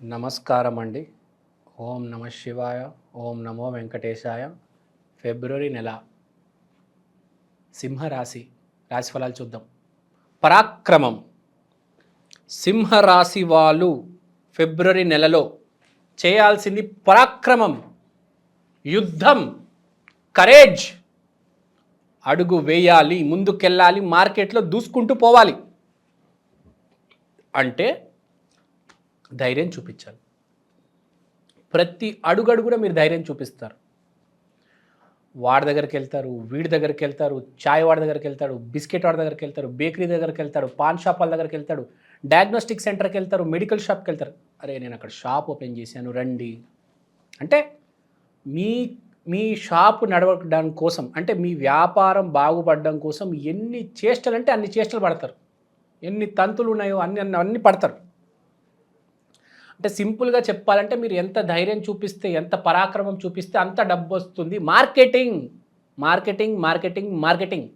నమస్కారం అండి. ఓం నమ శివాయ, ఓం నమో వెంకటేశాయ. ఫిబ్రవరి నెల సింహరాశి రాశిఫలాలు చూద్దాం. పరాక్రమం. సింహరాశి వాళ్ళు ఫిబ్రవరి నెలలో చేయాల్సింది పరాక్రమం, యుద్ధం, కరేజ్. అడుగు వేయాలి, ముందుకెళ్ళాలి, మార్కెట్లో దూసుకుంటూ పోవాలి. అంటే ధైర్యం చూపించాలి. ప్రతి అడుగడుగున మీరు ధైర్యం చూపిస్తారు. వాడి దగ్గరికి వెళ్తారు, వీడి దగ్గరికి వెళ్తారు, చాయ్ వాడి దగ్గరికి వెళ్తాడు, బిస్కెట్ వాడి దగ్గరికి వెళ్తారు, బేకరీ దగ్గరికి వెళ్తాడు, పాన్ షాప్ వాళ్ళ దగ్గరికి వెళ్తాడు, డయాగ్నోస్టిక్ సెంటర్కి వెళ్తారు, మెడికల్ షాప్కి వెళ్తారు. అరే నేను అక్కడ షాప్ ఓపెన్ చేశాను రండి అంటే మీ మీ షాపు నడవడం కోసం, అంటే మీ వ్యాపారం బాగుపడడం కోసం ఎన్ని చేష్టలు అంటే అన్ని చేష్టలు పడతారు. ఎన్ని తంతులు ఉన్నాయో అన్ని పడతారు. అంటే సింపుల్గా చెప్పాలంటే మీరు ఎంత ధైర్యం చూపిస్తే, ఎంత పరాక్రమం చూపిస్తే అంత డబ్బు వస్తుంది. Marketing marketing marketing marketing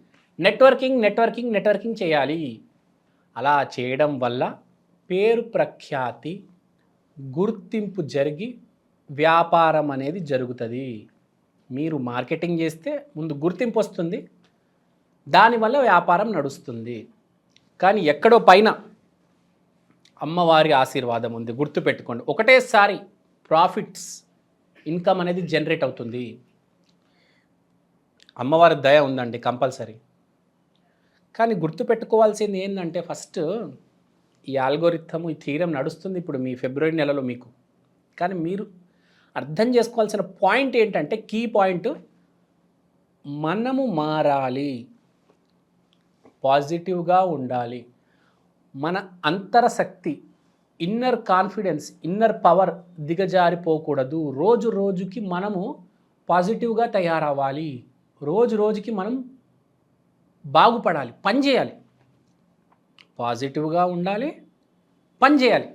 networking చేయాలి. అలా చేయడం వల్ల పేరు ప్రఖ్యాతి, గుర్తింపు జరిగి వ్యాపారం అనేది జరుగుతుంది. మీరు మార్కెటింగ్ చేస్తే ముందు గుర్తింపు వస్తుంది, దానివల్ల వ్యాపారం నడుస్తుంది. కానీ ఎక్కడో పైన అమ్మవారి ఆశీర్వాదం ఉంది, గుర్తుపెట్టుకోండి. ఒకటేసారి ప్రాఫిట్స్, ఇన్కమ్ అనేది జనరేట్ అవుతుంది. అమ్మవారి దయ ఉందండి కంపల్సరీ. కానీ గుర్తుపెట్టుకోవాల్సింది ఏంటంటే ఫస్ట్ ఈ ఆల్గోరిథము, ఈ థీరం నడుస్తుంది ఇప్పుడు మీ ఫిబ్రవరి నెలలో మీకు. కానీ మీరు అర్థం చేసుకోవాల్సిన పాయింట్ ఏంటంటే, కీ పాయింట్, మనము మారాలి, పాజిటివ్గా ఉండాలి. మన అంతరశక్తి, ఇన్నర్ కాన్ఫిడెన్స్, ఇన్నర్ పవర్ దిగజారిపోకూడదు. రోజు రోజుకి మనము పాజిటివ్గా తయారవ్వాలి. రోజు రోజుకి మనం బాగుపడాలి, పని చేయాలి. పాజిటివ్గా ఉండాలి, పని చేయాలి.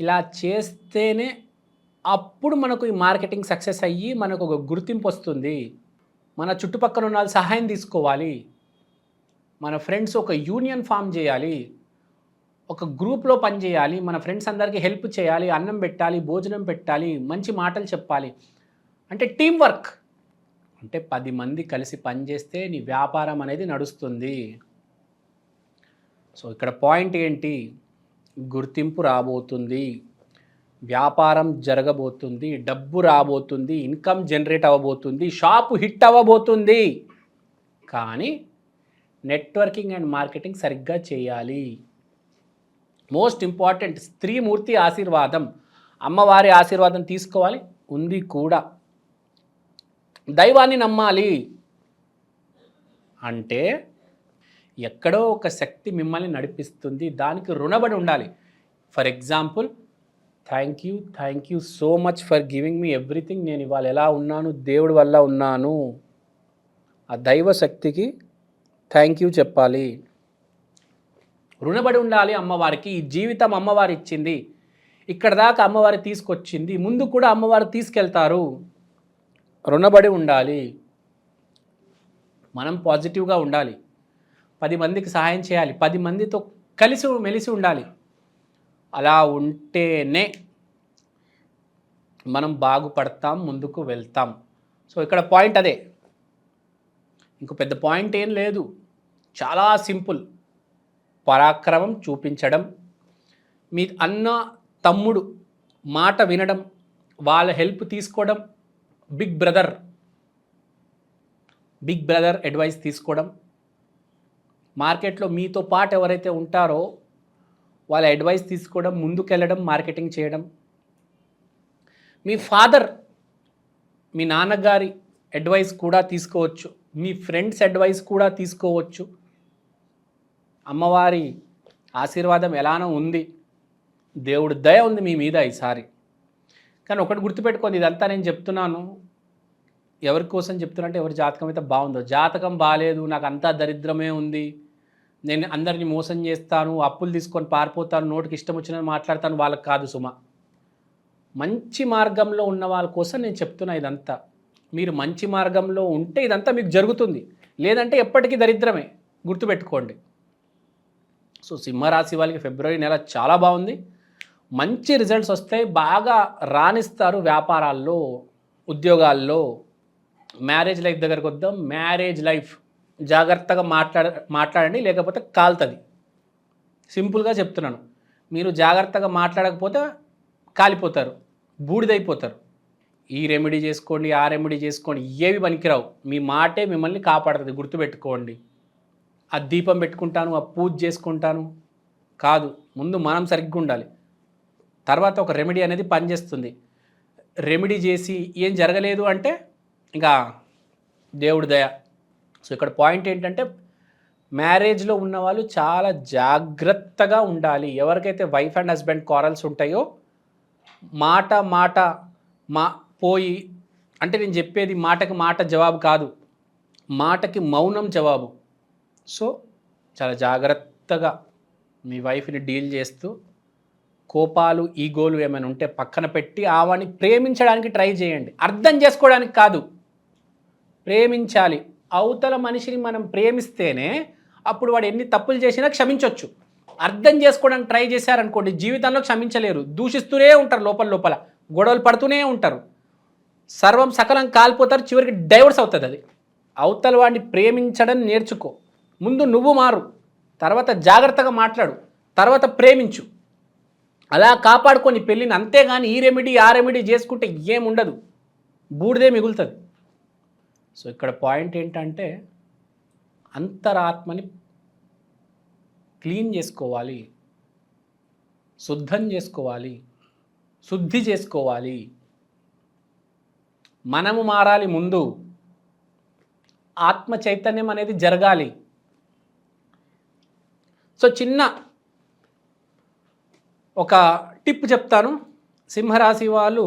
ఇలా చేస్తేనే అప్పుడు మనకు ఈ మార్కెటింగ్ సక్సెస్ అయ్యి మనకు ఒక గుర్తింపు వస్తుంది. మన చుట్టుపక్కల ఉన్న వాళ్ళు సహాయం తీసుకోవాలి. మన ఫ్రెండ్స్ ఒక యూనియన్ ఫామ్ చేయాలి, ఒక గ్రూప్లో పనిచేయాలి, మన ఫ్రెండ్స్ అందరికీ హెల్ప్ చేయాలి, అన్నం పెట్టాలి, భోజనం పెట్టాలి, మంచి మాటలు చెప్పాలి. అంటే టీం వర్క్. అంటే 10 మంది కలిసి పనిచేస్తే నీ వ్యాపారం అనేది నడుస్తుంది. సో ఇక్కడ పాయింట్ ఏంటి, గుర్తింపు రాబోతుంది, వ్యాపారం జరగబోతుంది, డబ్బు రాబోతుంది, ఇన్కమ్ జనరేట్ అవ్వబోతుంది, షాపు హిట్ అవ్వబోతుంది. కానీ నెట్వర్కింగ్ అండ్ మార్కెటింగ్ సరిగ్గా చేయాలి. మోస్ట్ ఇంపార్టెంట్, స్త్రీమూర్తి ఆశీర్వాదం, అమ్మవారి ఆశీర్వాదం తీసుకోవాలి, ఉంది కూడా. దైవాన్ని నమ్మాలి. అంటే ఎక్కడో ఒక శక్తి మిమ్మల్ని నడిపిస్తుంది, దానికి రుణపడి ఉండాలి. For example, thank you so much for giving me everything. నేను ఇవాళ ఎలా ఉన్నాను, దేవుడి వల్ల ఉన్నాను. ఆ దైవ శక్తికి థ్యాంక్ యూ చెప్పాలి, రుణపడి ఉండాలి అమ్మవారికి. ఈ జీవితం అమ్మవారు ఇచ్చింది, ఇక్కడ దాకా అమ్మవారి తీసుకొచ్చింది, ముందు కూడా అమ్మవారు తీసుకెళ్తారు. రుణపడి ఉండాలి. మనం పాజిటివ్గా ఉండాలి, 10 మందికి సహాయం చేయాలి, 10 మందితో కలిసి మెలిసి ఉండాలి. అలా ఉంటేనే మనం బాగుపడతాం, ముందుకు వెళ్తాం. సో ఇక్కడ పాయింట్ అదే, ఇంకో పెద్ద పాయింట్ ఏం లేదు, చాలా సింపుల్. పరాక్రమం చూపించడం, మీ అన్న తమ్ముడు మాట వినడం, వాళ్ళ హెల్ప్ తీసుకోవడం, బిగ్ బ్రదర్ అడ్వైస్ తీసుకోవడం, మార్కెట్లో మీతో పాటు ఎవరైతే ఉంటారో వాళ్ళ అడ్వైస్ తీసుకోవడం, ముందుకెళ్ళడం, మార్కెటింగ్ చేయడం. మీ ఫాదర్, మీ నాన్నగారి అడ్వైస్ కూడా తీసుకోవచ్చు, మీ ఫ్రెండ్స్ అడ్వైస్ కూడా తీసుకోవచ్చు. అమ్మవారి ఆశీర్వాదం ఎలానో ఉంది, దేవుడి దయ ఉంది మీ మీద ఈసారి. కానీ ఒకటి గుర్తుపెట్టుకోండి, ఇదంతా నేను చెప్తున్నాను ఎవరి కోసం చెప్తున్నా అంటే, ఎవరి జాతకం అయితే బాగుందో. జాతకం బాగాలేదు, నాకు అంతా దరిద్రమే ఉంది, నేను అందరినీ మోసం చేస్తాను, అప్పులు తీసుకొని పారిపోతాను, నోటికి ఇష్టం వచ్చిన మాట్లాడతాను, వాళ్ళకి కాదు సుమ. మంచి మార్గంలో ఉన్న వాళ్ళ కోసం నేను చెప్తున్నా ఇదంతా. మీరు మంచి మార్గంలో ఉంటే ఇదంతా మీకు జరుగుతుంది, లేదంటే ఎప్పటికీ దరిద్రమే, గుర్తుపెట్టుకోండి. సో సింహరాశి వాళ్ళకి ఫిబ్రవరి నెల చాలా బాగుంది. మంచి రిజల్ట్స్ వస్తాయి, బాగా రాణిస్తారు వ్యాపారాల్లో, ఉద్యోగాల్లో. మ్యారేజ్ లైఫ్ దగ్గరకు వద్దాం. మ్యారేజ్ లైఫ్ జాగ్రత్తగా మాట్లాడండి, లేకపోతే కాలుతుంది. సింపుల్గా చెప్తున్నాను. మీరు జాగ్రత్తగా మాట్లాడకపోతే కాలిపోతారు, బూడిదైపోతారు. ఈ రెమెడీ చేసుకోండి, ఆ రెమెడీ చేసుకోండి, ఏవి పనికిరావు. మీ మాటే మిమ్మల్ని కాపాడుతుంది, గుర్తుపెట్టుకోండి. ఆ దీపం పెట్టుకుంటాను, ఆ పూజ చేసుకుంటాను కాదు. ముందు మనం సరిగ్గా ఉండాలి, తర్వాత ఒక రెమెడీ అనేది పనిచేస్తుంది. రెమెడీ చేసి ఏం జరగలేదు అంటే ఇంకా దేవుడి దయ. సో ఇక్కడ పాయింట్ ఏంటంటే మ్యారేజ్లో ఉన్నవాళ్ళు చాలా జాగ్రత్తగా ఉండాలి. ఎవరికైతే వైఫ్ అండ్ హస్బెండ్ క్వారల్స్ ఉంటాయో మాట పోయి, అంటే నేను చెప్పేది మాటకి మాట జవాబు కాదు, మాటకి మౌనం జవాబు. సో చాలా జాగ్రత్తగా మీ వైఫ్ని డీల్ చేస్తూ, కోపాలు ఈగోలు ఏమైనా ఉంటే పక్కన పెట్టి ఆవాని ప్రేమించడానికి ట్రై చేయండి. అర్థం చేసుకోవడానికి కాదు, ప్రేమించాలి. అవతల మనిషిని మనం ప్రేమిస్తేనే అప్పుడు వాడు ఎన్ని తప్పులు చేసినా క్షమించవచ్చు. అర్థం చేసుకోవడానికి ట్రై చేశారనుకోండి, జీవితంలో క్షమించలేరు, దూషిస్తూనే ఉంటారు, లోపల గొడవలు పడుతూనే ఉంటారు, సర్వం సకలం కాలిపోతారు, చివరికి డైవర్స్ అవుతుంది. అది అవతల వాడిని ప్రేమించడం నేర్చుకో. ముందు నువ్వు మారు, తర్వాత జాగ్రత్తగా మాట్లాడు, తర్వాత ప్రేమించు. అలా కాపాడుకొని పెళ్ళిని. అంతేగాని ఈ రెమెడీ ఆ రెమెడీ చేసుకుంటే ఏముండదు, బూడిదే మిగులుతుంది. సో ఇక్కడ పాయింట్ ఏంటంటే అంతరాత్మని క్లీన్ చేసుకోవాలి, శుద్ధం చేసుకోవాలి, శుద్ధి చేసుకోవాలి. మనము మారాలి, ముందు ఆత్మ చైతన్యం అనేది జరగాలి. సో చిన్న ఒక టిప్ చెప్తాను. సింహరాశి వాళ్ళు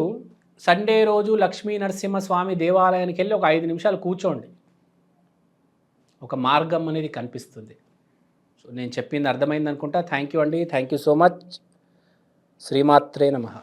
సండే రోజు లక్ష్మీ నరసింహస్వామి దేవాలయానికి వెళ్ళి ఒక 5 నిమిషాలు కూర్చోండి, ఒక మార్గం అనేది కనిపిస్తుంది. సో నేను చెప్పింది అర్థమైంది అనుకుంటా. థ్యాంక్ యూ అండి, థ్యాంక్ యూ సో మచ్. శ్రీమాత్రే నమః.